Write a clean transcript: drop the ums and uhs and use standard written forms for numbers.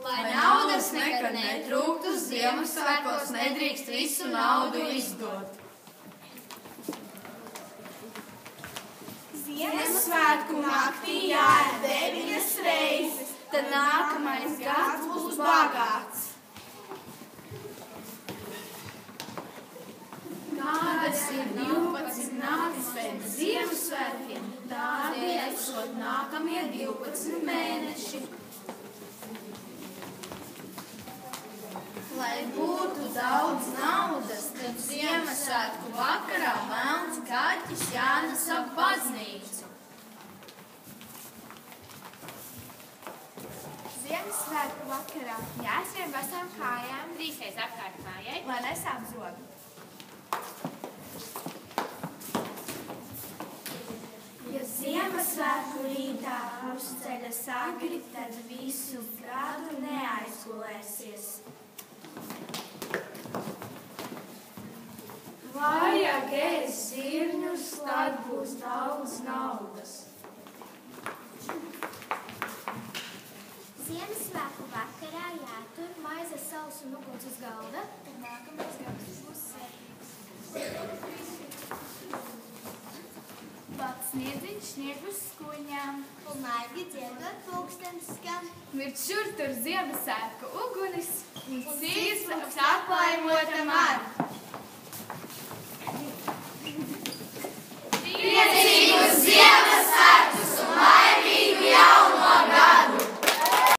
Lai naudas nekad netrūktu, Ziemassvētkos nedrīkst visu naudu izdot. Ziemassvētku naktī jāēd 9 reizes, tad nākamais gads būs bagāts. Kādas ir 12 naktis pēc Ziemassvētkiem, tādi esot nākamie 12 mēneši. Lai būtu daudz naudas, tad Ziemassvētku vakarā melns kaķis jānes ap baznīcu. Ziemassvētku vakarā jāsvien basām kājām, 3 reizes apkārt mājai, lai nesāp zogi. Ja Ziemassvētku rītā uzceļas agri, tad visu gadu neaizgulēsies. Vajag ēst zirņus, tad būs daudz naudas. Ziemassvētku vakarā jātur maize, sals un uguns uz galda, tad nākamais gads būs svētīgs. Pats sniedziņš snieg uz skuņām, Un maigi dziedot pulkstenis skan. virt šur tur Ziemassvētku ugunis un sirds apsaplaivotam ar.